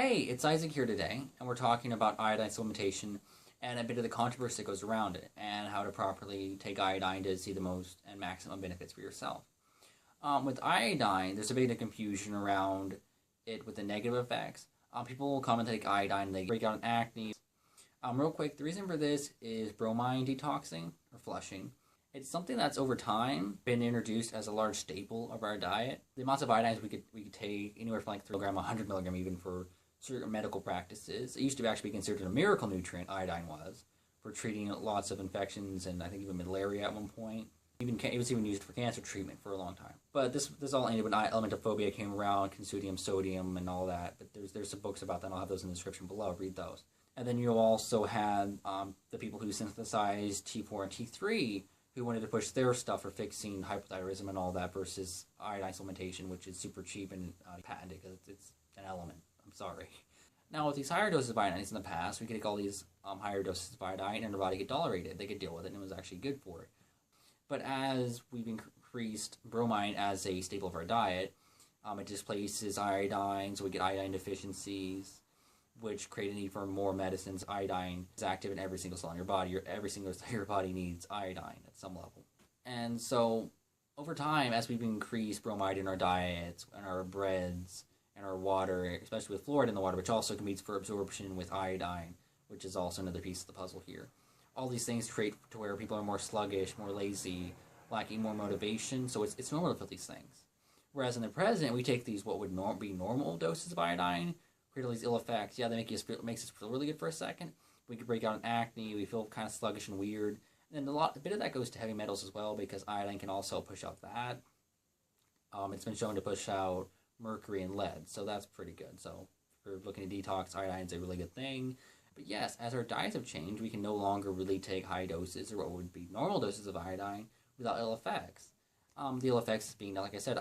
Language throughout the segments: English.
Hey, it's Isaac here today, and we're talking about iodine supplementation and a bit of the controversy that goes around it, and how to properly take iodine to see the most and maximum benefits for yourself. With iodine, there's a bit of confusion around it with the negative effects. People will come and take iodine and they break out in acne. Real quick, the reason for this is bromine detoxing or flushing. It's something that's over time been introduced as a large staple of our diet. The amounts of iodines we could take anywhere from like 3 milligram, 100 milligram even for certain medical practices. It used to actually be considered a miracle nutrient, iodine was, for treating lots of infections and I think even malaria at one point. It was even used for cancer treatment for a long time. But this all ended when elementophobia came around, consodium, sodium, and all that. But there's some books about that, and I'll have those in the description below. Read those. And then you also had the people who synthesized T4 and T3 who wanted to push their stuff for fixing hypothyroidism and all that versus iodine supplementation, which is super cheap and patented because it's an element. I'm sorry. Now, with these higher doses of iodine in the past, we could take all these higher doses of iodine and our body could tolerate it. They could deal with it and it was actually good for it. But as we've increased bromine as a staple of our diet, it displaces iodine, so we get iodine deficiencies, which create a need for more medicines. Iodine is active in every single cell in your body. Every single cell in your body needs iodine at some level. And so, over time, as we've increased bromide in our diets, and our breads, and our water, especially with fluoride in the water, which also competes for absorption with iodine, which is also another piece of the puzzle here. All these things create to where people are more sluggish, more lazy, lacking more motivation, so it's normal to feel these things. Whereas in the present, we take these what would be normal doses of iodine, create all these ill effects. Yeah, they makes us feel really good for a second. We could break out in acne, we feel kind of sluggish and weird. And a bit of that goes to heavy metals as well, because iodine can also push out that. It's been shown to push out mercury and lead, so that's pretty good. So if you're looking to detox, iodine is a really good thing. But yes, as our diets have changed, we can no longer really take high doses, or what would be normal doses of iodine, without ill effects. The ill effects being, like I said,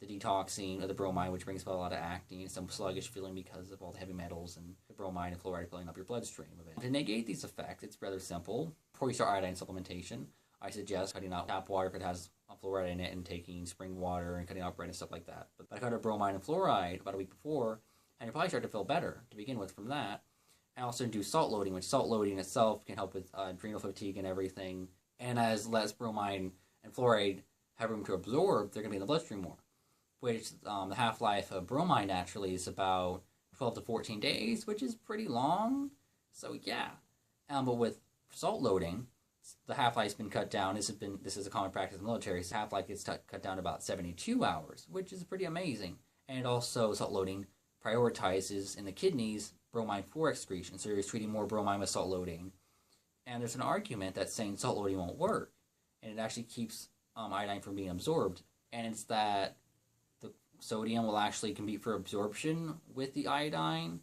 the detoxing of the bromine, which brings about a lot of acne and some sluggish feeling because of all the heavy metals and the bromine and fluoride filling up your bloodstream. To negate these effects, it's rather simple. Before you start iodine supplementation, I suggest cutting out tap water if it has fluoride in it and taking spring water and cutting out bread and stuff like that. But I cut out bromine and fluoride about a week before, and you probably start to feel better to begin with from that. I also do salt loading, which salt loading itself can help with adrenal fatigue and everything. And as less bromine and fluoride have room to absorb, they're going to be in the bloodstream more. Which the half-life of bromine naturally is about 12 to 14 days, which is pretty long. So yeah. But with salt loading, the half-life's been cut down. This is a common practice in the military. So half-life gets cut down to about 72 hours, which is pretty amazing. And also, salt loading prioritizes in the kidneys bromine 4 excretion, so you're treating more bromine with salt loading. And there's an argument that's saying salt loading won't work, and it actually keeps iodine from being absorbed. And it's that the sodium will actually compete for absorption with the iodine,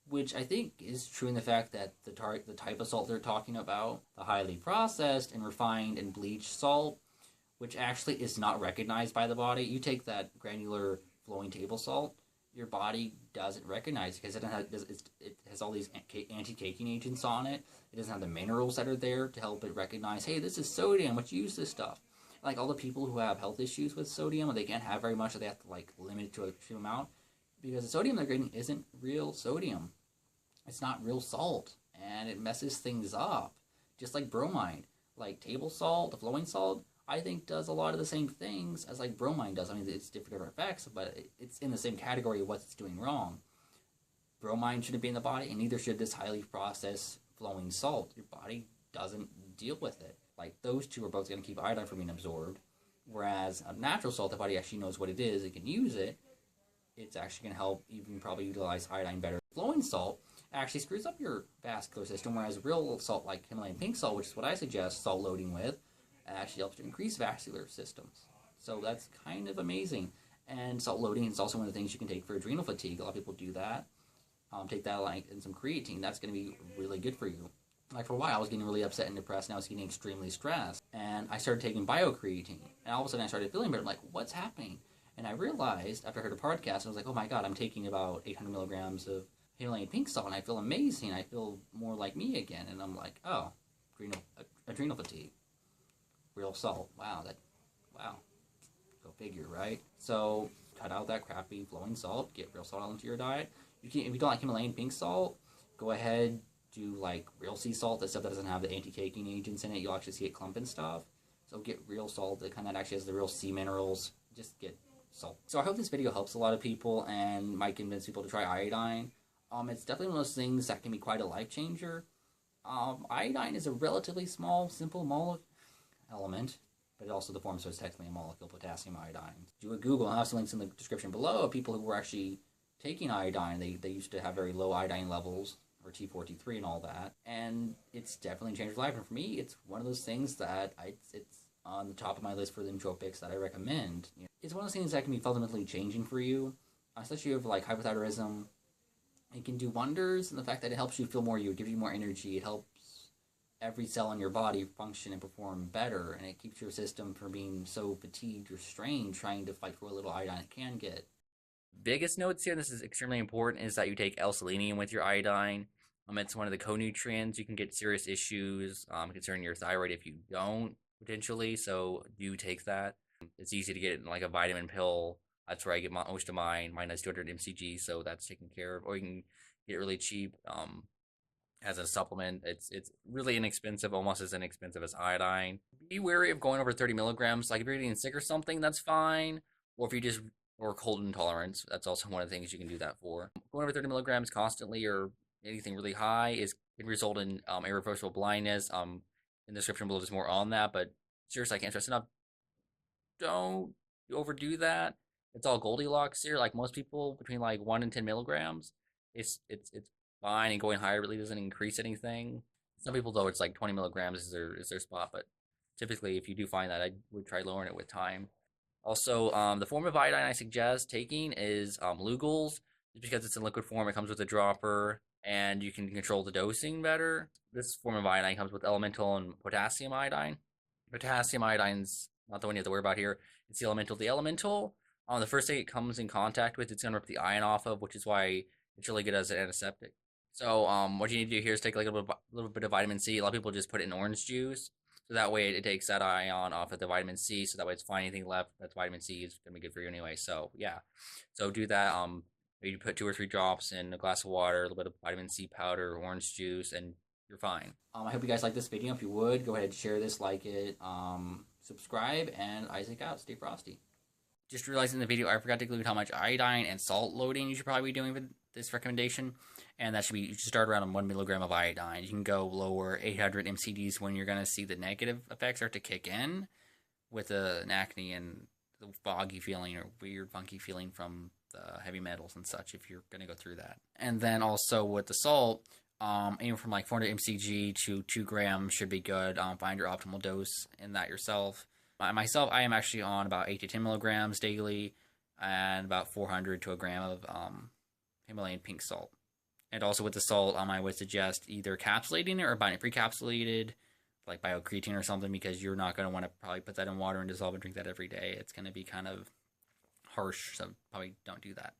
which I think is true in the fact that the type of salt they're talking about, the highly processed and refined and bleached salt, which actually is not recognized by the body. You take that granular flowing table salt, your body doesn't recognize it because it has all these anti-caking agents on it. It doesn't have the minerals that are there to help it recognize, hey, this is sodium, let's use this stuff. Like all the people who have health issues with sodium, they can't have very much, so they have to like limit it to a extreme amount because the sodium they're getting isn't real sodium. It's not real salt, and it messes things up. Just like bromine, like table salt, the flowing salt, I think does a lot of the same things as like bromine does. I mean, it's different effects, but it's in the same category of what it's doing wrong. Bromine shouldn't be in the body, and neither should this highly processed flowing salt. Your body doesn't deal with it. Like, those two are both going to keep iodine from being absorbed, whereas a natural salt, the body actually knows what it is, it can use it, it's actually going to help even probably utilize iodine better. Flowing salt actually screws up your vascular system, whereas real salt like Himalayan pink salt, which is what I suggest salt loading with, actually helps to increase vascular systems. So that's kind of amazing. And salt loading is also one of the things you can take for adrenal fatigue. A lot of people do that. Take that like in some creatine. That's going to be really good for you. Like for a while, I was getting really upset and depressed, and I was getting extremely stressed. And I started taking biocreatine. And all of a sudden I started feeling better. I'm like, what's happening? And I realized, after I heard a podcast, I was like, oh my god, I'm taking about 800 milligrams of Himalayan pink salt, and I feel amazing. I feel more like me again. And I'm like, oh, adrenal fatigue. Real salt. Wow. Go figure, right? So cut out that crappy flowing salt. Get real salt into your diet. If you don't like Himalayan pink salt, go ahead, do like real sea salt, the stuff that doesn't have the anti-caking agents in it. You'll actually see it clump and stuff. So get real salt, the kind that actually has the real sea minerals. Just get salt. So I hope this video helps a lot of people and might convince people to try iodine. It's definitely one of those things that can be quite a life changer. Iodine is a relatively small, simple element, but also the form, so it's technically a molecule, potassium iodine. Do a Google, I'll have some links in the description below of people who were actually taking iodine. They used to have very low iodine levels, or T4, T3 and all that, and it's definitely changed their life. And for me, it's one of those things that it's on the top of my list for the nootropics that I recommend. You know, it's one of those things that can be fundamentally changing for you, especially if you have like hypothyroidism. It can do wonders in the fact that it helps you feel more you, it gives you more energy, it helps every cell in your body function and perform better, and it keeps your system from being so fatigued or strained trying to fight for what little iodine it can get. Biggest notes here, and this is extremely important, is that you take L-Selenium with your iodine. It's one of the co-nutrients. You can get serious issues concerning your thyroid if you don't, potentially, so do take that. It's easy to get in like a vitamin pill. That's where I get most of mine. Mine has 200 mcg, so that's taken care of. Or you can get really cheap as a supplement. It's really inexpensive, almost as inexpensive as iodine. Be wary of going over 30 milligrams. Like if you're getting sick or something, that's fine. Or if you just or cold intolerance, that's also one of the things you can do that for. Going over 30 milligrams constantly or anything really high can result in irreversible blindness. In the description below, there's more on that. But seriously, I can't stress enough. Don't overdo that. It's all Goldilocks here. Like most people, between like 1 and 10 milligrams, it's fine, and going higher really doesn't increase anything. Some people though, it's like 20 milligrams is their spot, but typically if you do find that, I would try lowering it with time. Also, the form of iodine I suggest taking is Lugol's, just because it's in liquid form. It comes with a dropper, and you can control the dosing better. This form of iodine comes with elemental and potassium iodine. Potassium iodine's not the one you have to worry about here. It's the elemental. The elemental, the first thing it comes in contact with, it's going to rip the ion off of, which is why it's really good as an antiseptic. So what you need to do here is take like a little bit of vitamin C. A lot of people just put it in orange juice. So that way it takes that ion off of the vitamin C. So that way it's fine. Anything left that's vitamin C is going to be good for you anyway. So yeah. So do that. Maybe put 2 or 3 drops in a glass of water, a little bit of vitamin C powder, orange juice, and you're fine. I hope you guys like this video. If you would, go ahead and share this, like it, subscribe, and Isaac out. Stay frosty. Just realized in the video I forgot to include how much iodine and salt loading you should probably be doing with this recommendation, and that should be, you should start around 1 milligram of iodine. You can go lower 800 mcgs when you're going to see the negative effects start to kick in with an acne and the foggy feeling or weird funky feeling from the heavy metals and such, if you're going to go through that. And then also with the salt, aim from like 400 mcg to 2 grams should be good. Find your optimal dose in that yourself. Myself, I am actually on about 8 to 10 milligrams daily, and about 400 to a gram of Himalayan pink salt. And also with the salt, I would suggest either capsulating it or buying it pre-capsulated, like biocreatine or something, because you're not going to want to probably put that in water and dissolve and drink that every day. It's going to be kind of harsh, so probably don't do that.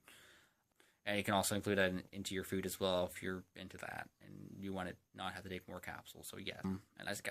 And you can also include that into your food as well if you're into that and you want to not have to take more capsules. So yeah, and that's